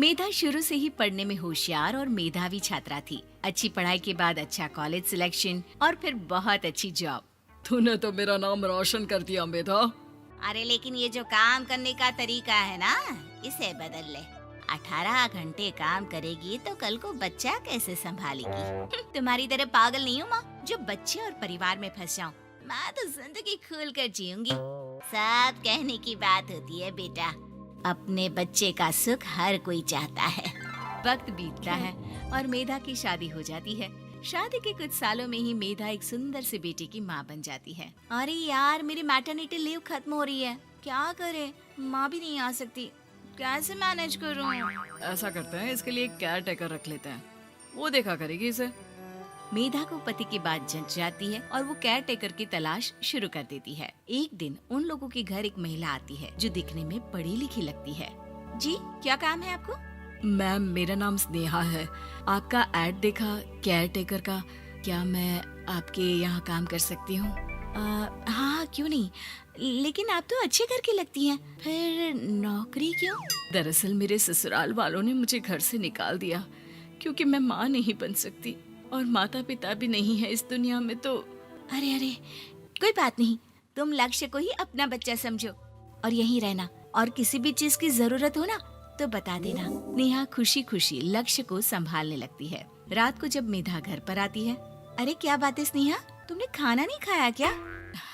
मेधा शुरू से ही पढ़ने में होशियार और मेधावी छात्रा थी। अच्छी पढ़ाई के बाद अच्छा कॉलेज सिलेक्शन और फिर बहुत अच्छी जॉब। तूने तो मेरा नाम रोशन कर दिया मेधा। अरे लेकिन ये जो काम करने का तरीका है ना, इसे बदल ले। 18 घंटे काम करेगी तो कल को बच्चा कैसे संभालेगी? तुम्हारी तरह पागल नहीं हूँ माँ, जो बच्चे और परिवार में फंस जाऊँ। मैं तो जिंदगी खुल कर जीऊंगी। सब कहने की बात होती है बेटा, अपने बच्चे का सुख हर कोई चाहता है। वक्त बीतता है और मेधा की शादी हो जाती है। शादी के कुछ सालों में ही मेधा एक सुंदर से बेटे की माँ बन जाती है। अरे यार, मेरी मैटरनिटी लीव खत्म हो रही है, क्या करे? माँ भी नहीं आ सकती, कैसे मैनेज करूँ? ऐसा करते हैं, इसके लिए एक केयर टेकर रख लेते हैं, वो देखा करेगी इसे। मेधा को पति की बात जंच जाती है और वो केयर टेकर की तलाश शुरू कर देती है। एक दिन उन लोगों के घर एक महिला आती है जो दिखने में पढ़ी लिखी लगती है। जी, क्या काम है आपको? मैम, मेरा नाम स्नेहा है। आपका एड देखा केयर टेकर का, क्या मैं आपके यहाँ काम कर सकती हूँ? हाँ, क्यों नहीं, लेकिन आप तो अच्छे घर की लगती हैं, फिर नौकरी क्यों? दरअसल मेरे ससुराल वालों ने मुझे घर से निकाल दिया क्योंकि मैं माँ नहीं बन सकती और माता पिता भी नहीं है इस दुनिया में। तो अरे अरे, कोई बात नहीं, तुम लक्ष्य को ही अपना बच्चा समझो और यहीं रहना, और किसी भी चीज की जरूरत हो ना तो बता देना। नेहा खुशी खुशी लक्ष्य को संभालने लगती है। रात को जब मेधा घर पर आती है, अरे क्या बात है स्नेहा, तुमने खाना नहीं खाया क्या?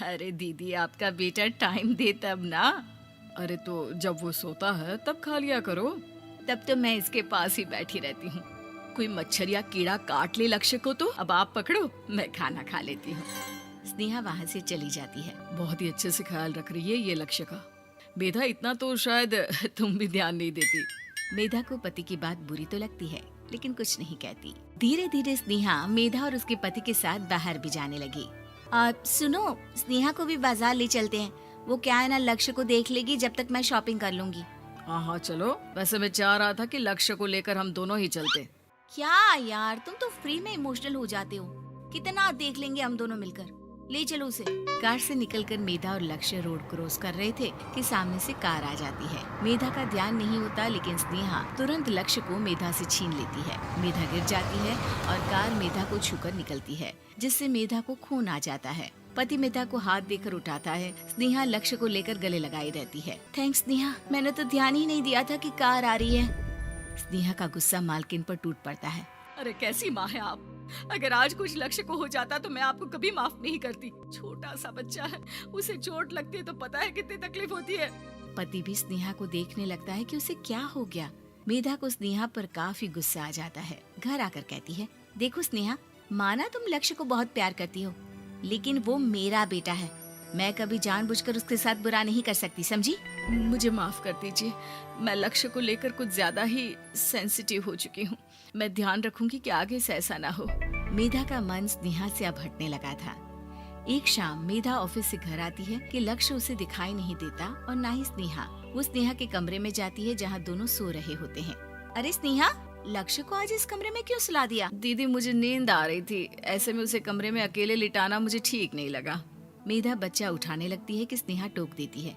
अरे दीदी, आपका बेटा टाइम दे तब ना। अरे तो जब वो सोता है तब खा लिया करो। तब तो मैं इसके पास ही बैठी रहती हूँ। कोई मच्छर या कीड़ा काट ले लक्ष्य को तो अब आप पकड़ो, मैं खाना खा लेती हूँ। स्नेहा वहाँ से चली जाती है। बहुत ही अच्छे से ख्याल रख रही है ये लक्ष्य का। मेधा, इतना तो शायद तुम भी ध्यान नहीं देती। मेधा को पति की बात बुरी तो लगती है, लेकिन कुछ नहीं कहती। धीरे धीरे स्नेहा मेधा और उसके पति के साथ बाहर भी जाने लगी। सुनो, स्नेहा को भी बाजार ले चलते हैं, वो क्या है ना, लक्ष्य को देख लेगी जब तक मैं शॉपिंग कर लूंगी। हाँ चलो, वैसे मैं चाह रहा था कि लक्ष्य को लेकर हम दोनों ही चलते। क्या यार, तुम तो फ्री में इमोशनल हो जाते हो, कितना देख लेंगे हम दोनों मिलकर, ले चलो उसे। कार से निकलकर मेधा और लक्ष्य रोड क्रॉस कर रहे थे कि सामने से कार आ जाती है। मेधा का ध्यान नहीं होता, लेकिन स्नेहा तुरंत लक्ष्य को मेधा से छीन लेती है। मेधा गिर जाती है और कार मेधा को छूकर निकलती है, जिससे मेधा को खून आ जाता है। पति मेधा को हाथ देकर उठाता है। स्नेहा लक्ष्य को लेकर गले लगाई रहती है। थैंक्स स्नेहा, मैंने तो ध्यान ही नहीं दिया था कि कार आ रही है। स्नेहा का गुस्सा मालकिन पर टूट पड़ता है। अरे कैसी माँ है आप, अगर आज कुछ लक्ष्य को हो जाता तो मैं आपको कभी माफ नहीं करती। छोटा सा बच्चा है, उसे चोट लगती है तो पता है कितनी तकलीफ होती है। पति भी स्नेहा को देखने लगता है कि उसे क्या हो गया। मेधा को स्नेहा पर काफी गुस्सा आ जाता है। घर आकर कहती है, देखो स्नेहा, माना तुम लक्ष्य को बहुत प्यार करती हो, लेकिन वो मेरा बेटा है, मैं कभी जानबूझकर उसके साथ बुरा नहीं कर सकती, समझी? मुझे माफ कर दीजिए, मैं लक्ष्य को लेकर कुछ ज्यादा ही सेंसिटिव हो चुकी हूँ। मैं ध्यान रखूंगी कि आगे से ऐसा ना हो। मेधा का मन स्नेहा से अब हटने लगा था। एक शाम मेधा ऑफिस से घर आती है कि लक्ष्य उसे दिखाई नहीं देता और ना ही स्नेहा। वो स्नेहा के कमरे में जाती है जहाँ दोनों सो रहे होते हैं। अरे स्नेहा, लक्ष्य को आज इस कमरे में क्यों सुला दिया? दीदी, मुझे नींद आ रही थी, ऐसे में उसे कमरे में अकेले लिटाना मुझे ठीक नहीं लगा। मेधा बच्चा उठाने लगती है कि स्नेहा टोक देती है।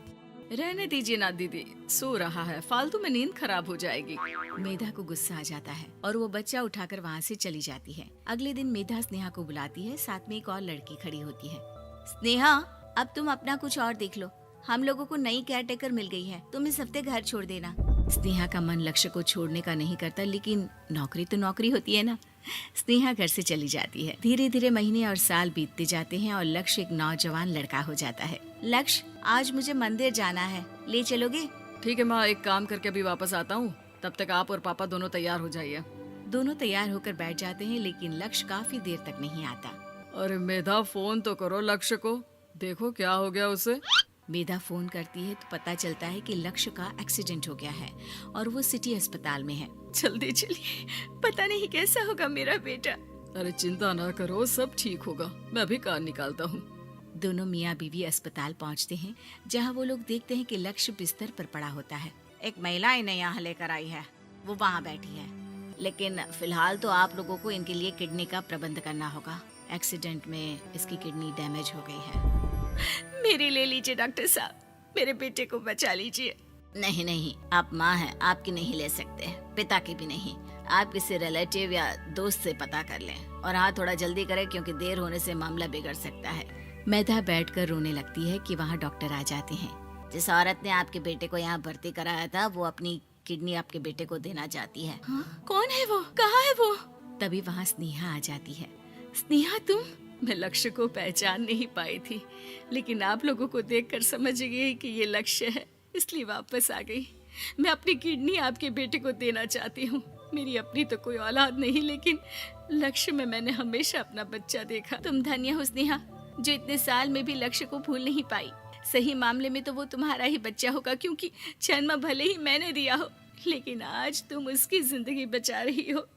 रहने दीजिए ना दीदी, सो रहा है, फालतू में नींद खराब हो जाएगी। मेधा को गुस्सा आ जाता है और वो बच्चा उठाकर वहाँ से चली जाती है। अगले दिन मेधा स्नेहा को बुलाती है, साथ में एक और लड़की खड़ी होती है। स्नेहा, अब तुम अपना कुछ और देख लो, हम लोगों को नई केयर टेकर मिल गई है, तुम इस हफ्ते घर छोड़ देना। स्नेहा का मन लक्ष्य को छोड़ने का नहीं करता, लेकिन नौकरी तो नौकरी होती है ना। स्नेहा घर से चली जाती है। धीरे धीरे महीने और साल बीतते जाते हैं और लक्ष्य एक नौजवान लड़का हो जाता है। लक्ष्य, आज मुझे मंदिर जाना है, ले चलोगे? ठीक है माँ, एक काम करके अभी वापस आता हूँ, तब तक आप और पापा दोनों तैयार हो जाइए। दोनों तैयार होकर बैठ जाते हैं, लेकिन लक्ष्य काफी देर तक नहीं आता। अरे मेधा, फोन तो करो लक्ष्य को, देखो क्या हो गया उसे। मेधा फोन करती है तो पता चलता है कि लक्ष्य का एक्सीडेंट हो गया है और वो सिटी अस्पताल में है। जल्दी चलिए, पता नहीं कैसा होगा मेरा बेटा। अरे चिंता ना करो, सब ठीक होगा, मैं अभी कार निकालता हूँ। दोनों मियाँ बीवी अस्पताल पहुँचते हैं, जहाँ वो लोग देखते हैं कि लक्ष्य बिस्तर पर पड़ा होता है। एक महिला इन्हें यहाँ लेकर आई है, वो वहाँ बैठी है, लेकिन फिलहाल तो आप लोगों को इनके लिए किडनी का प्रबंध करना होगा। एक्सीडेंट में इसकी किडनी डैमेज हो गई है। मेरी ले लीजिए डॉक्टर साहब, मेरे बेटे को बचा लीजिए। नहीं नहीं, आप माँ हैं, आपकी नहीं ले सकते, पिता की भी नहीं। आप किसी रिलेटिव या दोस्त से पता कर लें और हाँ थोड़ा जल्दी करें क्योंकि देर होने से मामला बिगड़ सकता है। मेधा बैठकर रोने लगती है कि वहाँ डॉक्टर आ जाते हैं। जिस औरत ने आपके बेटे को यहाँ भर्ती कराया था वो अपनी किडनी आपके बेटे को देना चाहती है। हाँ? कौन है वो? कहाँ है वो? तभी वहाँ स्नेहा आ जाती है। स्नेहा तुम? मैं लक्ष्य को पहचान नहीं पाई थी, लेकिन आप लोगों को देखकर समझ गई कि ये लक्ष्य है, इसलिए वापस आ गई। मैं अपनी किडनी आपके बेटे को देना चाहती हूँ। मेरी अपनी तो कोई औलाद नहीं, लेकिन लक्ष्य में मैंने हमेशा अपना बच्चा देखा। तुम धन्य हो स्नेहा, जो इतने साल में भी लक्ष्य को भूल नहीं पाई। सही मामले में तो वो तुम्हारा ही बच्चा होगा, क्योंकि जन्म भले ही मैंने दिया हो, लेकिन आज तुम उसकी जिंदगी बचा रही हो।